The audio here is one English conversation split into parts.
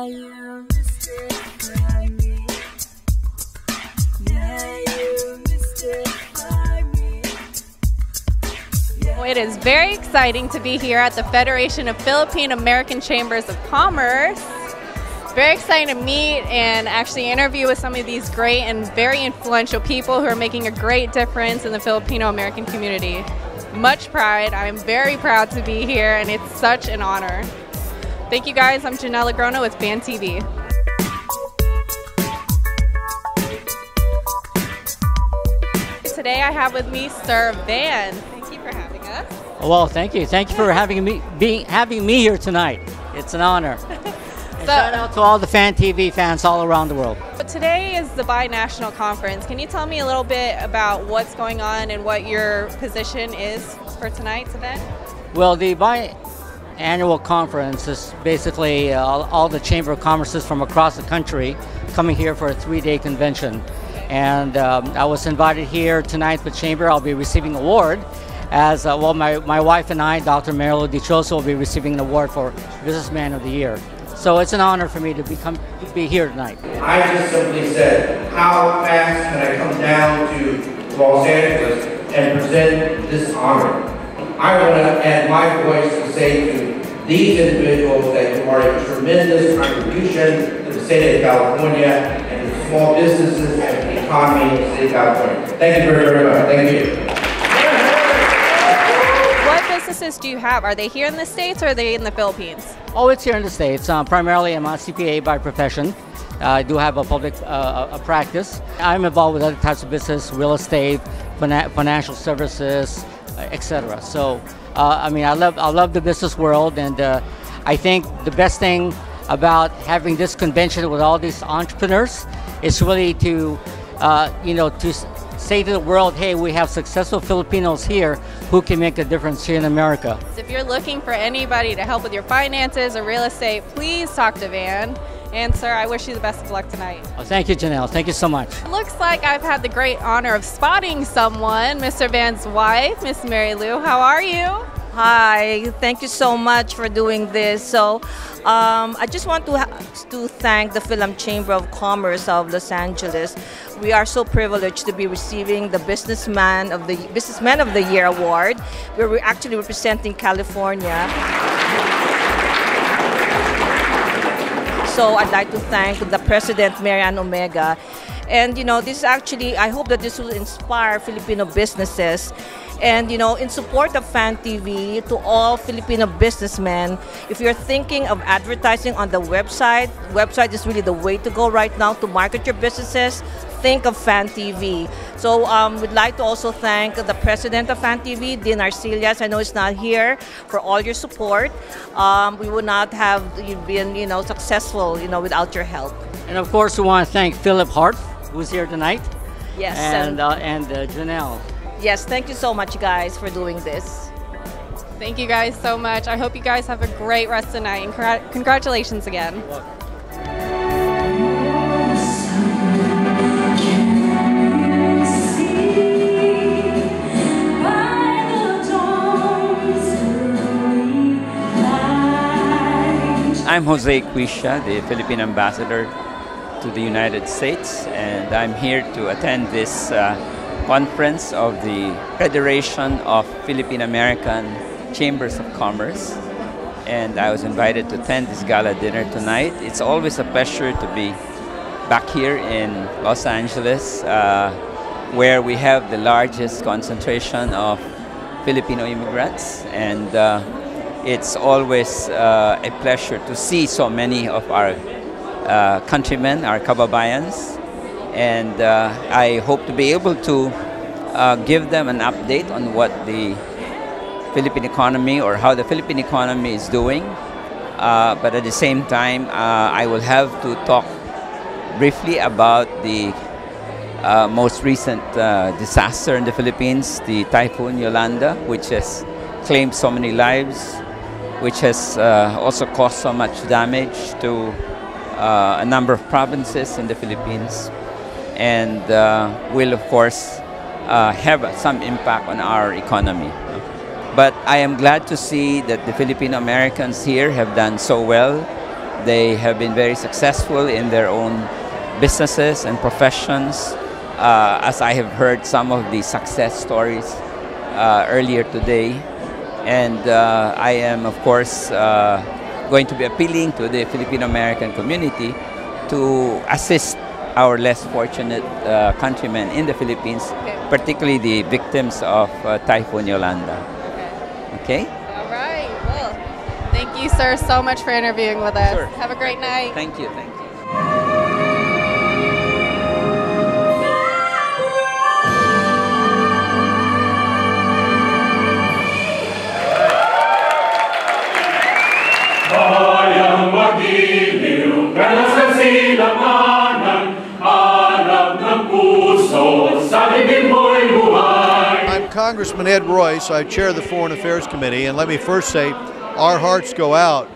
you mystify me. Yeah, you mystify me. Well, it is very exciting to be here at the Federation of Philippine American Chambers of Commerce. Very exciting to meet and actually interview with some of these great and very influential people who are making a great difference in the Filipino American community. Much pride. I'm very proud to be here, and it's such an honor. Thank you guys. I'm Janelle Agrono with Fantvtv. Today I have with me Sir Van. Thank you for having us. Well, thank you. Thank you for having me here tonight. It's an honor. And shout out to all the Fantvtv fans all around the world. But today is the Bi-National Conference. Can you tell me a little bit about what's going on and what your position is for tonight's event? Well, the Bi-Annual Conference is basically all the Chamber of Commerces from across the country coming here for a 3-day convention. And I was invited here tonight with Chamber. I'll be receiving an award as well. My wife and I, Dr. Marilu Dichoso, will be receiving an award for Businessman of the Year. So it's an honor for me to be here tonight. I just simply said, how fast can I come down to Los Angeles and present this honor? I want to add my voice to say to these individuals that you are a tremendous contribution to the state of California and to small businesses and the economy in the state of California. Thank you very, very much. Thank you. What businesses do you have? Are they here in the States or are they in the Philippines? Oh, it's here in the States. Primarily, I'm a CPA by profession. I do have a public practice. I'm involved with other types of business, real estate, financial services, etc. So, I mean, I love the business world, and I think the best thing about having this convention with all these entrepreneurs is really to, to say to the world, hey, we have successful Filipinos here who can make a difference here in America. If you're looking for anybody to help with your finances or real estate, please talk to Van. And sir, I wish you the best of luck tonight. Oh, thank you, Janelle. Thank you so much. It looks like I've had the great honor of spotting someone, Mr. Van's wife, Miss Marilu. How are you? Hi, thank you so much for doing this. So, I just want to thank the Filam Chamber of Commerce of Los Angeles. We are so privileged to be receiving the Businessman of the Year award, where we're actually representing California. So I'd like to thank the President, Marian Omega. And this actually, I hope that this will inspire Filipino businesses. And in support of Fantvtv, to all Filipino businessmen, if you're thinking of advertising on the website is really the way to go right now to market your businesses. Think of Fantvtv. So we'd like to also thank the president of Fantvtv, Dean Arcillas. I know he's not here, for all your support. We would not have been successful without your help. And of course, we want to thank Philip Hart, who's here tonight. Yes. And Janelle. Yes, thank you so much, guys, for doing this. Thank you guys so much. I hope you guys have a great rest of the night, and congratulations again. I'm Jose Quisha, the Philippine ambassador to the United States, and I'm here to attend this conference of the Federation of Philippine American Chambers of Commerce. And I was invited to attend this gala dinner tonight. It's always a pleasure to be back here in Los Angeles, where we have the largest concentration of Filipino immigrants. And it's always a pleasure to see so many of our countrymen, our kababayans. And I hope to be able to give them an update on what the Philippine economy or how the Philippine economy is doing. But at the same time, I will have to talk briefly about the most recent disaster in the Philippines, the Typhoon Yolanda, which has claimed so many lives, which has also caused so much damage to a number of provinces in the Philippines, and will of course have some impact on our economy. But I am glad to see that the Filipino Americans here have done so well. They have been very successful in their own businesses and professions, as I have heard some of the success stories earlier today. And I am, of course, going to be appealing to the Filipino-American community to assist our less fortunate countrymen in the Philippines, particularly the victims of Typhoon Yolanda. Okay? All right. Well, thank you, sir, so much for interviewing with us. Sure. Have a great night. Thank you. Thank you. Bayang magiliw, ganas ng silamanan, hanap ng puso, sa libing mo'y buhay. I'm Congressman Ed Royce. I chair the Foreign Affairs Committee, and let me first say our hearts go out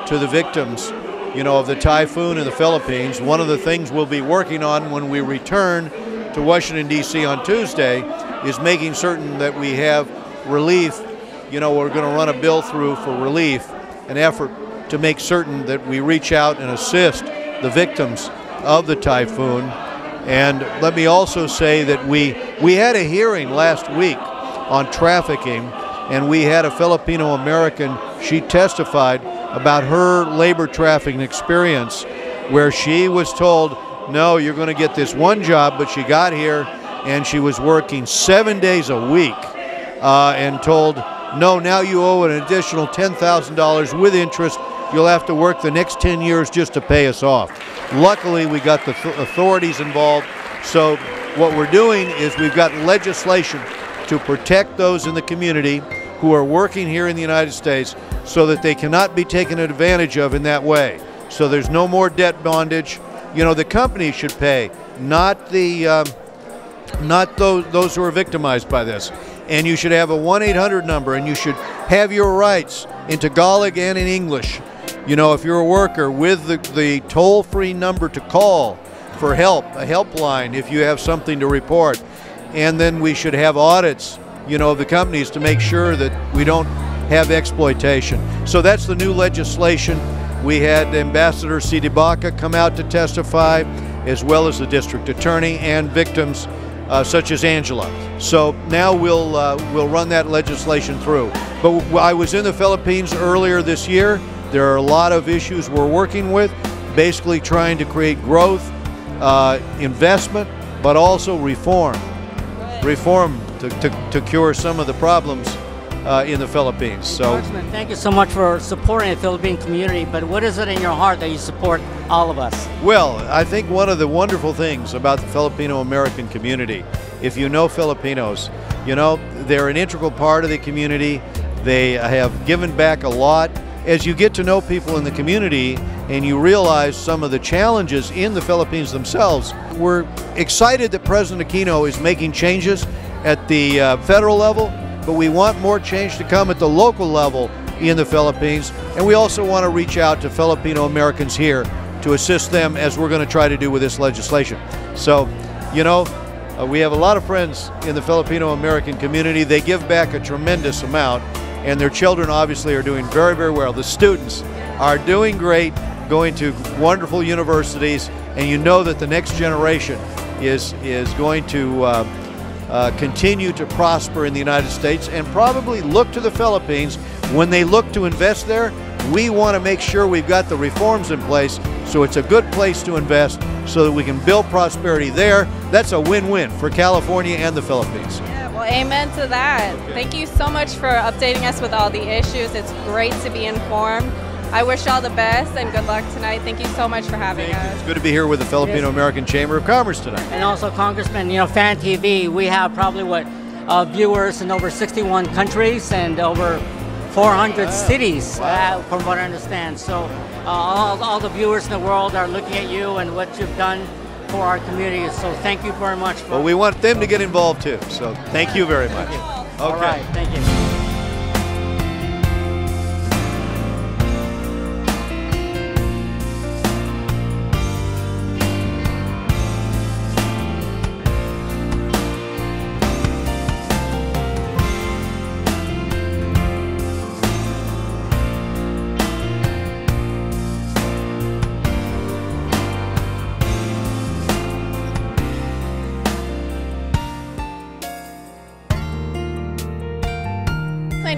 to the victims, of the typhoon in the Philippines. One of the things we'll be working on when we return to Washington, D.C. on Tuesday is making certain that we have relief. We're going to run a bill through for relief, an effort to make certain that we reach out and assist the victims of the typhoon. And let me also say that we had a hearing last week on trafficking, and we had a Filipino American. She testified about her labor trafficking experience, where she was told, no, you're going to get this one job, but she got here and she was working 7 days a week and told, no, now you owe an additional $10,000 with interest. You'll have to work the next 10 years just to pay us off. Luckily, we got the authorities involved. So what we're doing is we've got legislation to protect those in the community who are working here in the United States so that they cannot be taken advantage of in that way. So there's no more debt bondage. The company should pay, not those who are victimized by this. And you should have a 1-800 number, and you should have your rights in Tagalog and in English. If you're a worker, with the toll-free number to call for help, a helpline if you have something to report. And then we should have audits, of the companies to make sure that we don't have exploitation. So that's the new legislation. We had Ambassador Sidibaka come out to testify, as well as the district attorney and victims such as Angela. So now we'll run that legislation through. But I was in the Philippines earlier this year. There are a lot of issues we're working with, basically trying to create growth, investment, but also reform to cure some of the problems in the Philippines. So, Congressman, thank you so much for supporting the Philippine community, but what is it in your heart that you support all of us? well, I think one of the wonderful things about the Filipino-American community, if you know Filipinos, they're an integral part of the community. They have given back a lot. As you get to know people in the community and you realize some of the challenges in the Philippines themselves, we're excited that President Aquino is making changes at the federal level, but we want more change to come at the local level in the Philippines. And we also want to reach out to Filipino Americans here to assist them, as we're going to try to do with this legislation. So, we have a lot of friends in the Filipino American community. They give back a tremendous amount, and their children obviously are doing very, very well. The students are doing great, going to wonderful universities, and that the next generation is going to continue to prosper in the United States and probably look to the Philippines. When they look to invest there, we want to make sure we've got the reforms in place so it's a good place to invest so that we can build prosperity there. That's a win-win for California and the Philippines. Yeah, well, amen to that. Thank you so much for updating us with all the issues. It's great to be informed. I wish you all the best and good luck tonight. Thank you so much for having us. It's good to be here with the Filipino American Chamber of Commerce tonight. And also, Congressman, Fantvtv, we have probably viewers in over 61 countries and over 400 cities, from what I understand. So all the viewers in the world are looking at you and what you've done for our community. So thank you very much. Well, we want them to get involved too. So thank you very much. All right, thank you.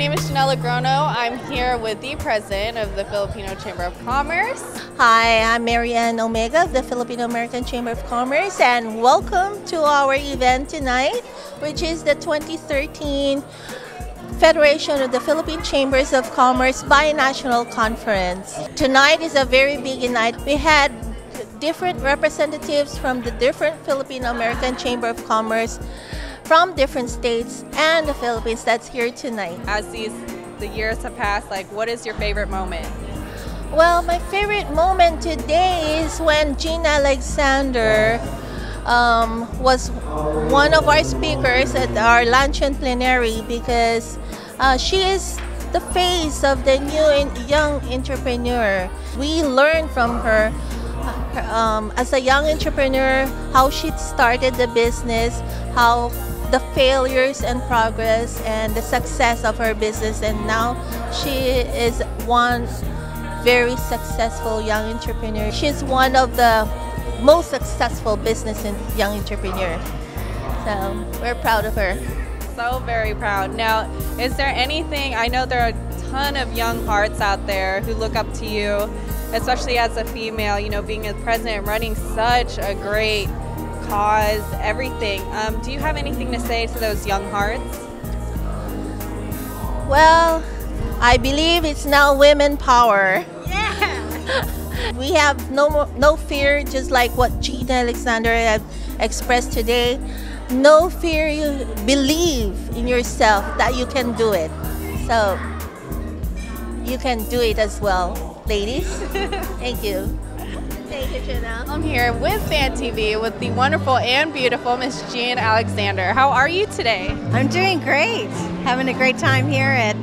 name is Janelle Agrono. I'm here with the president of the Filipino Chamber of Commerce. Hi, I'm Marianne Omega of the Filipino American Chamber of Commerce, and welcome to our event tonight, which is the 2013 Federation of the Philippine Chambers of Commerce Binational Conference. Tonight is a very big night. We had different representatives from the different Filipino American Chamber of Commerce from different states and the Philippines that's here tonight. As the years have passed, like, what is your favorite moment? Well, my favorite moment today is when Gina Alexander was one of our speakers at our luncheon plenary, because she is the face of the new and young entrepreneur. We learned from her as a young entrepreneur how she started the business, how the failures and progress and the success of her business, and now she is one very successful young entrepreneur. She's one of the most successful business and young entrepreneur. So we're proud of her. So very proud. Now, is there anything, I know there are a ton of young hearts out there who look up to you, especially as a female, you know, being a president, running such a great cause, everything. Do you have anything to say to those young hearts? Well, I believe it's now women power. Yeah. We have no fear, just like what Gina Alexander have expressed today. No fear, you believe in yourself that you can do it. So you can do it as well, ladies. Thank you. Thank you, Janelle. I'm here with Fantvtv with the wonderful and beautiful Miss Jean Alexander. How are you today? I'm doing great. Having a great time here at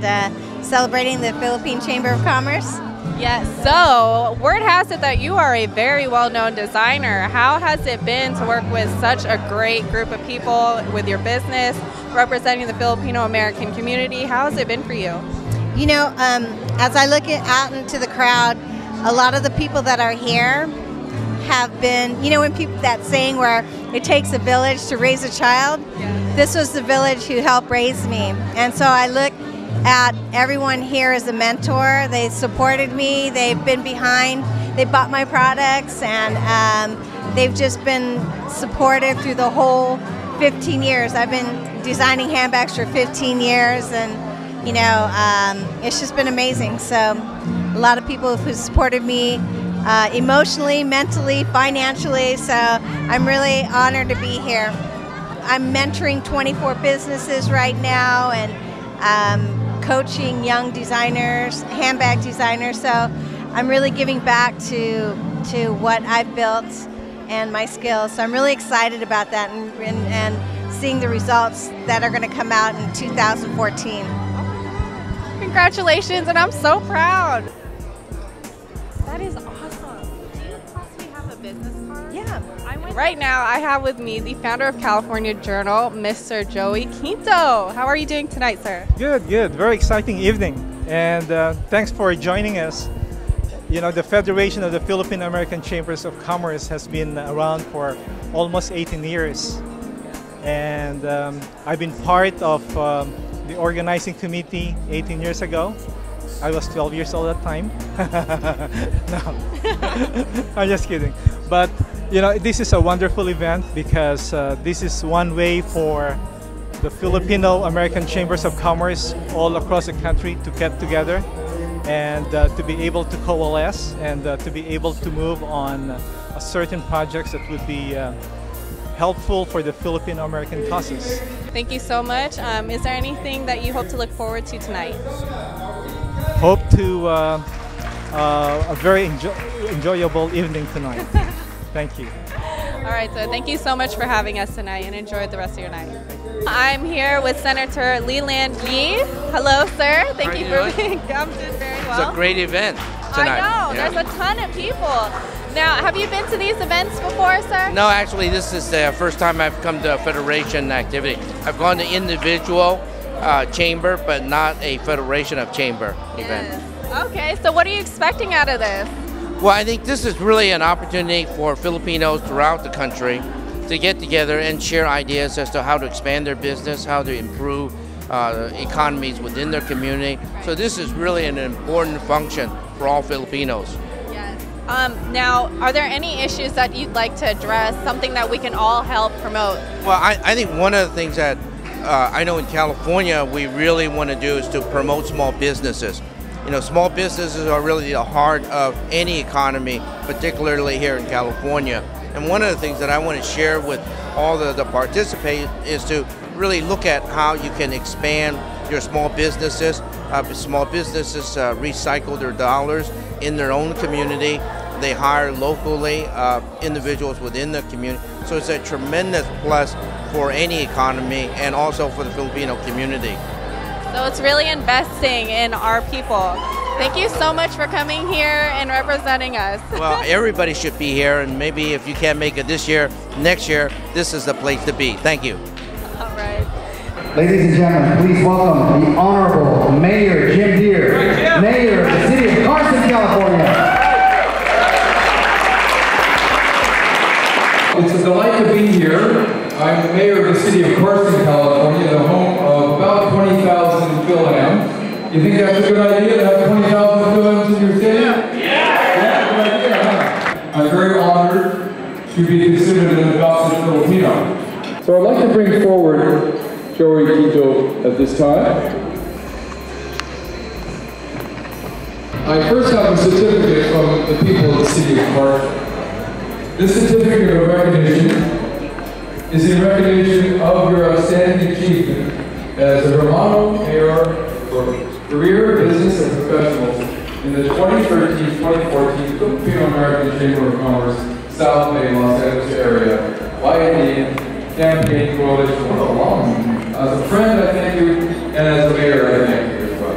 celebrating the Philippine Chamber of Commerce. Yes, so word has it that you are a very well-known designer. How has it been to work with such a great group of people with your business, representing the Filipino-American community? How has it been for you? You know, as I look out into the crowd, a lot of the people that are here have been, you know, when people, that saying where it takes a village to raise a child, this was the village who helped raise me. And so I look at everyone here as a mentor. They supported me, they've been behind, they bought my products, and they've just been supportive through the whole 15 years. I've been designing handbags for 15 years, and you know, it's just been amazing. So a lot of people who supported me emotionally, mentally, financially, so I'm really honored to be here. I'm mentoring 24 businesses right now, and coaching young designers, handbag designers, so I'm really giving back to what I've built and my skills. So I'm really excited about that, and seeing the results that are going to come out in 2014. Congratulations, and I'm so proud. That is awesome. Do you possibly have a business card? Yeah. Right now, I have with me the founder of California Journal, Mr. Joey Quinto. How are you doing tonight, sir? Good, good. Very exciting evening. And thanks for joining us. You know, the Federation of the Philippine American Chambers of Commerce has been around for almost 18 years. And I've been part of the organizing committee 18 years ago. I was 12 years old at the time. No, I'm just kidding. But you know, this is a wonderful event because this is one way for the Filipino American Chambers of Commerce all across the country to get together and to be able to coalesce and to be able to move on certain projects that would be helpful for the Filipino American causes. Thank you so much. Is there anything that you hope to look forward to tonight? Hope to a very enjoyable evening tonight. Thank you. All right, so thank you so much for having us tonight, and enjoy the rest of your night. I'm here with Senator Leland Yee. Hello, sir. Thank you for being. I'm doing very well. It's a great event tonight. I know. Yeah. There's a ton of people. Now, have you been to these events before, sir? No, actually, this is the first time I've come to a federation activity. I've gone to individual chamber, but not a federation of chamber event. Okay, so what are you expecting out of this? Well, I think this is really an opportunity for Filipinos throughout the country to get together and share ideas as to how to expand their business, how to improve economies within their community. So this is really an important function for all Filipinos. Yes. Now, are there any issues that you'd like to address, something that we can all help promote? Well, I think one of the things that I know in California we really want to do is to promote small businesses. You know, small businesses are really the heart of any economy, particularly here in California. And one of the things that I want to share with all the participants is to really look at how you can expand your small businesses. Small businesses recycle their dollars in their own community. They hire locally individuals within the community. So it's a tremendous plus for any economy and also for the Filipino community. So it's really investing in our people. Thank you so much for coming here and representing us. Well, everybody should be here, and maybe if you can't make it this year, next year, this is the place to be. Thank you. All right. Ladies and gentlemen, please welcome the Honorable Mayor Jim Deere, Mayor of the City of Carson, California. It's a delight to be here. I'm the mayor of the city of Carson, California, the home of about 20,000 Filams. You think that's a good idea to have 20,000 Filams in your city? Yeah, good idea, huh? I'm very honored to be considered an adopted Filipino. So I'd like to bring forward Joey Tito at this time. I first have a certificate from the people of the city of Carson. This certificate of recognition is in recognition of your outstanding achievement as a Romano Mayor for career, business, and professionals in the 2013-2014 Filipino American Chamber of Commerce South Bay, Los Angeles area by the Campaign Coalition for Alum. As a friend, I thank you, and as a mayor, I thank you as well.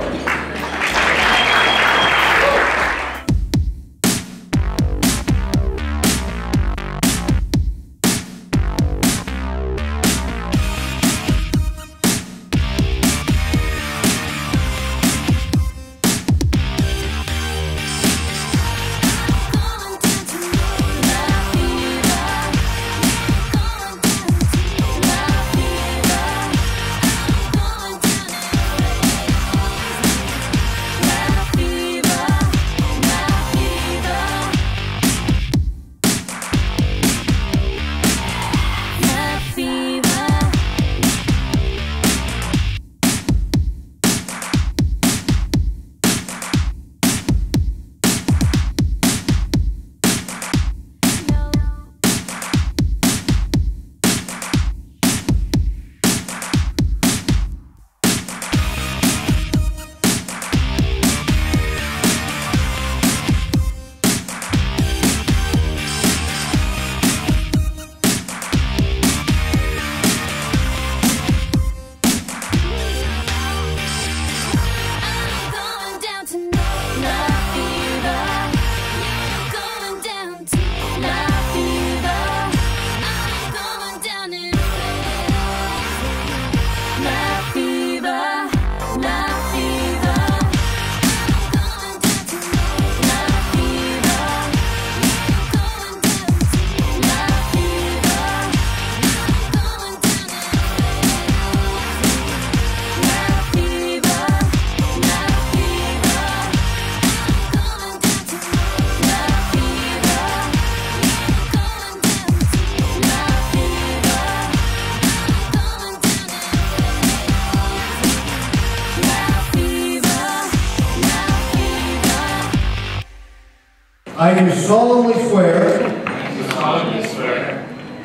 I do solemnly swear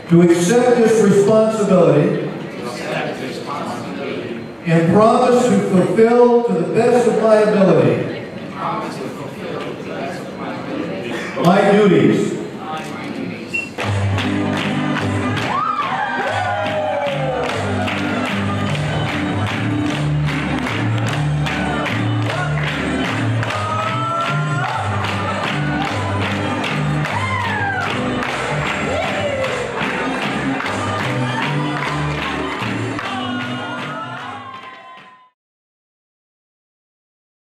to accept this responsibility and promise to fulfill to the best of my ability my duties